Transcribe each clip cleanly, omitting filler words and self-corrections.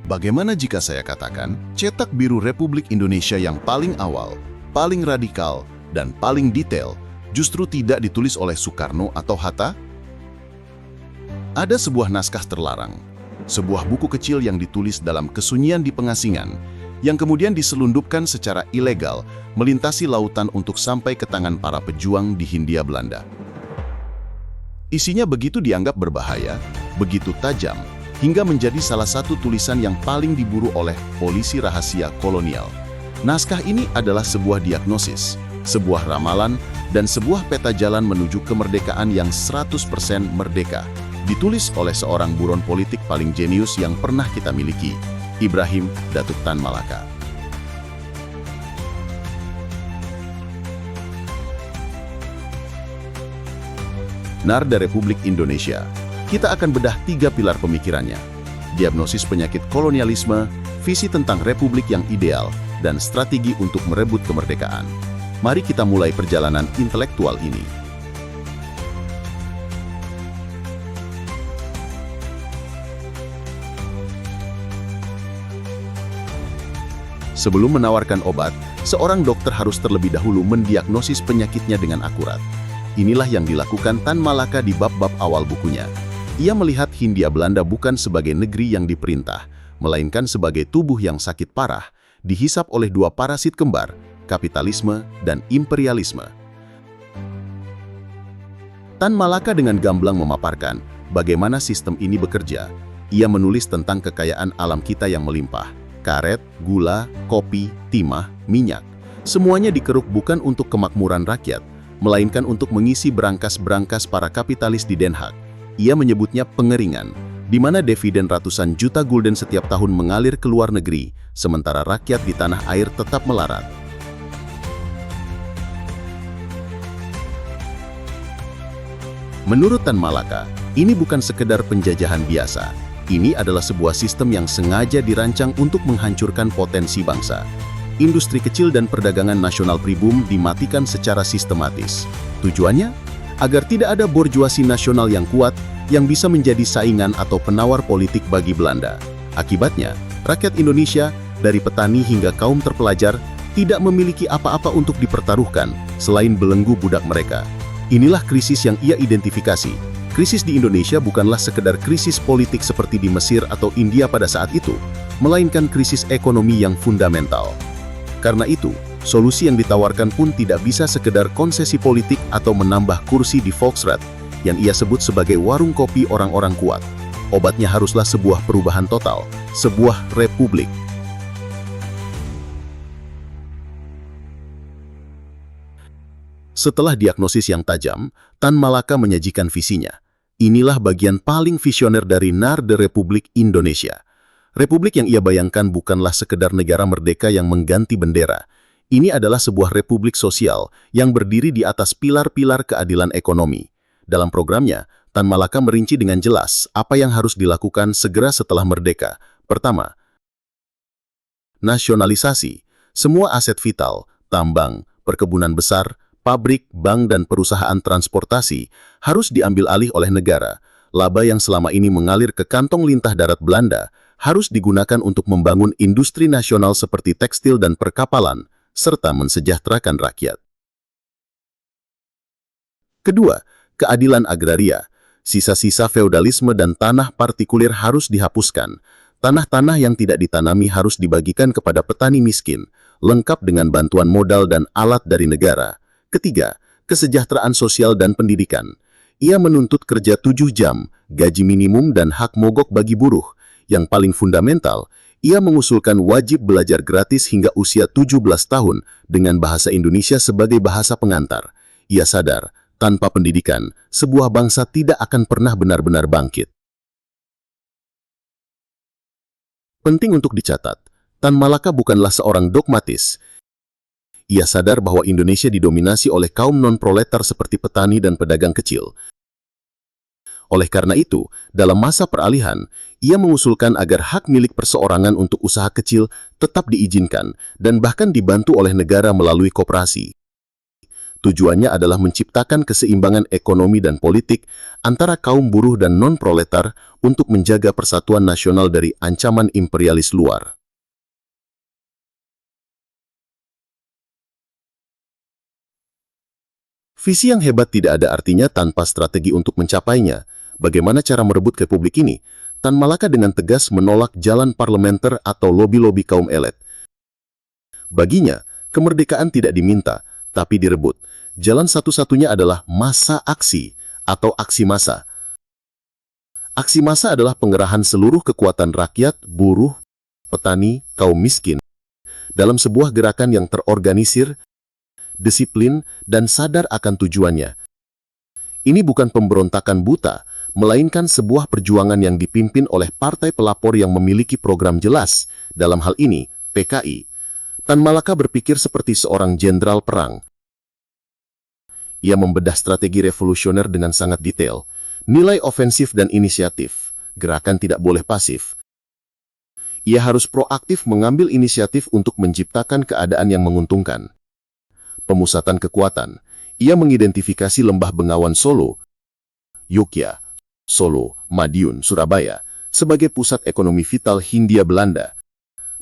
Bagaimana jika saya katakan, cetak biru Republik Indonesia yang paling awal, paling radikal, dan paling detail justru tidak ditulis oleh Soekarno atau Hatta? Ada sebuah naskah terlarang, sebuah buku kecil yang ditulis dalam kesunyian di pengasingan, yang kemudian diselundupkan secara ilegal melintasi lautan untuk sampai ke tangan para pejuang di Hindia Belanda. Isinya begitu dianggap berbahaya, begitu tajam, hingga menjadi salah satu tulisan yang paling diburu oleh polisi rahasia kolonial. Naskah ini adalah sebuah diagnosis, sebuah ramalan, dan sebuah peta jalan menuju kemerdekaan yang 100% merdeka, ditulis oleh seorang buron politik paling jenius yang pernah kita miliki, Ibrahim Datuk Tan Malaka. Narda Republik Indonesia. Kita akan bedah 3 pilar pemikirannya: diagnosis penyakit kolonialisme, visi tentang republik yang ideal, dan strategi untuk merebut kemerdekaan. Mari kita mulai perjalanan intelektual ini. Sebelum menawarkan obat, seorang dokter harus terlebih dahulu mendiagnosis penyakitnya dengan akurat. Inilah yang dilakukan Tan Malaka di bab-bab awal bukunya. Ia melihat Hindia Belanda bukan sebagai negeri yang diperintah, melainkan sebagai tubuh yang sakit parah, dihisap oleh 2 parasit kembar, kapitalisme dan imperialisme. Tan Malaka dengan gamblang memaparkan bagaimana sistem ini bekerja. Ia menulis tentang kekayaan alam kita yang melimpah, karet, gula, kopi, timah, minyak. Semuanya dikeruk bukan untuk kemakmuran rakyat, melainkan untuk mengisi berangkas-berangkas para kapitalis di Den Haag. Ia menyebutnya pengeringan, di mana dividen ratusan juta gulden setiap tahun mengalir ke luar negeri, sementara rakyat di tanah air tetap melarat. Menurut Tan Malaka, ini bukan sekedar penjajahan biasa. Ini adalah sebuah sistem yang sengaja dirancang untuk menghancurkan potensi bangsa. Industri kecil dan perdagangan nasional pribum dimatikan secara sistematis. Tujuannya? Agar tidak ada borjuasi nasional yang kuat yang bisa menjadi saingan atau penawar politik bagi Belanda. Akibatnya, rakyat Indonesia, dari petani hingga kaum terpelajar, tidak memiliki apa-apa untuk dipertaruhkan selain belenggu budak mereka. Inilah krisis yang ia identifikasi. Krisis di Indonesia bukanlah sekedar krisis politik seperti di Mesir atau India pada saat itu, melainkan krisis ekonomi yang fundamental. Karena itu, solusi yang ditawarkan pun tidak bisa sekedar konsesi politik atau menambah kursi di Volksraad, yang ia sebut sebagai warung kopi orang-orang kuat. Obatnya haruslah sebuah perubahan total, sebuah republik. Setelah diagnosis yang tajam, Tan Malaka menyajikan visinya. Inilah bagian paling visioner dari Narda Republik Indonesia. Republik yang ia bayangkan bukanlah sekedar negara merdeka yang mengganti bendera. Ini adalah sebuah republik sosial yang berdiri di atas pilar-pilar keadilan ekonomi. Dalam programnya, Tan Malaka merinci dengan jelas apa yang harus dilakukan segera setelah merdeka. Pertama, nasionalisasi. Semua aset vital, tambang, perkebunan besar, pabrik, bank, dan perusahaan transportasi harus diambil alih oleh negara. Laba yang selama ini mengalir ke kantong lintah darat Belanda harus digunakan untuk membangun industri nasional seperti tekstil dan perkapalan, serta mensejahterakan rakyat. Kedua, keadilan agraria. Sisa-sisa feodalisme dan tanah partikulir harus dihapuskan. Tanah-tanah yang tidak ditanami harus dibagikan kepada petani miskin, lengkap dengan bantuan modal dan alat dari negara. Ketiga, kesejahteraan sosial dan pendidikan. Ia menuntut kerja 7 jam, gaji minimum dan hak mogok bagi buruh. Yang paling fundamental, ia mengusulkan wajib belajar gratis hingga usia 17 tahun dengan bahasa Indonesia sebagai bahasa pengantar. Ia sadar, tanpa pendidikan, sebuah bangsa tidak akan pernah benar-benar bangkit. Penting untuk dicatat, Tan Malaka bukanlah seorang dogmatis. Ia sadar bahwa Indonesia didominasi oleh kaum non-proletar seperti petani dan pedagang kecil. Oleh karena itu, dalam masa peralihan, ia mengusulkan agar hak milik perseorangan untuk usaha kecil tetap diizinkan dan bahkan dibantu oleh negara melalui koperasi. Tujuannya adalah menciptakan keseimbangan ekonomi dan politik antara kaum buruh dan non-proletar untuk menjaga persatuan nasional dari ancaman imperialis luar. Visi yang hebat tidak ada artinya tanpa strategi untuk mencapainya. Bagaimana cara merebut republik ini? Tan Malaka dengan tegas menolak jalan parlementer atau lobi-lobi kaum elit. Baginya, kemerdekaan tidak diminta, tapi direbut. Jalan satu-satunya adalah massa aksi atau aksi massa. Aksi massa adalah pengerahan seluruh kekuatan rakyat, buruh, petani, kaum miskin dalam sebuah gerakan yang terorganisir, disiplin, dan sadar akan tujuannya. Ini bukan pemberontakan buta, melainkan sebuah perjuangan yang dipimpin oleh partai pelapor yang memiliki program jelas. Dalam hal ini, PKI. Tan Malaka berpikir seperti seorang jenderal perang. Ia membedah strategi revolusioner dengan sangat detail. Nilai ofensif dan inisiatif. Gerakan tidak boleh pasif. Ia harus proaktif mengambil inisiatif untuk menciptakan keadaan yang menguntungkan. Pemusatan kekuatan. Ia mengidentifikasi Lembah Bengawan Solo, Yogyakarta, Solo, Madiun, Surabaya sebagai pusat ekonomi vital Hindia Belanda.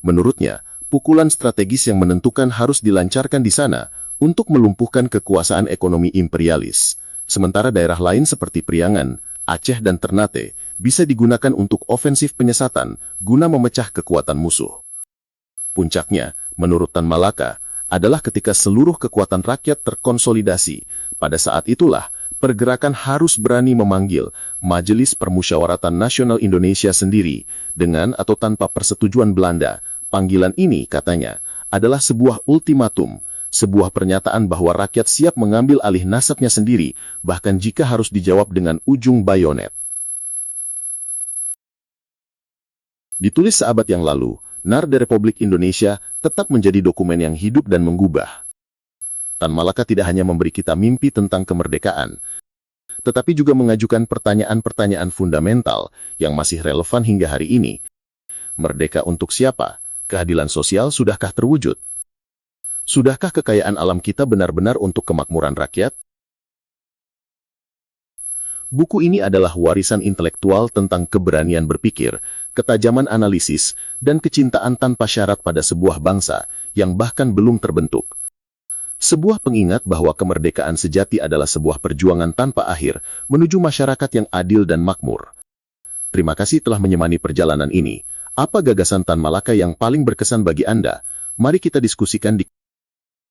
Menurutnya, pukulan strategis yang menentukan harus dilancarkan di sana untuk melumpuhkan kekuasaan ekonomi imperialis. Sementara daerah lain seperti Priangan, Aceh dan Ternate bisa digunakan untuk ofensif penyesatan guna memecah kekuatan musuh. Puncaknya, menurut Tan Malaka, adalah ketika seluruh kekuatan rakyat terkonsolidasi. Pada saat itulah, pergerakan harus berani memanggil Majelis Permusyawaratan Nasional Indonesia sendiri, dengan atau tanpa persetujuan Belanda. Panggilan ini, katanya, adalah sebuah ultimatum, sebuah pernyataan bahwa rakyat siap mengambil alih nasabnya sendiri, bahkan jika harus dijawab dengan ujung bayonet. Ditulis seabad yang lalu, Narda Republik Indonesia tetap menjadi dokumen yang hidup dan menggubah. Tan Malaka tidak hanya memberi kita mimpi tentang kemerdekaan, tetapi juga mengajukan pertanyaan-pertanyaan fundamental yang masih relevan hingga hari ini. Merdeka untuk siapa? Keadilan sosial sudahkah terwujud? Sudahkah kekayaan alam kita benar-benar untuk kemakmuran rakyat? Buku ini adalah warisan intelektual tentang keberanian berpikir, ketajaman analisis, dan kecintaan tanpa syarat pada sebuah bangsa yang bahkan belum terbentuk. Sebuah pengingat bahwa kemerdekaan sejati adalah sebuah perjuangan tanpa akhir menuju masyarakat yang adil dan makmur. Terima kasih telah menyemani perjalanan ini. Apa gagasan Tan Malaka yang paling berkesan bagi Anda? Mari kita diskusikan di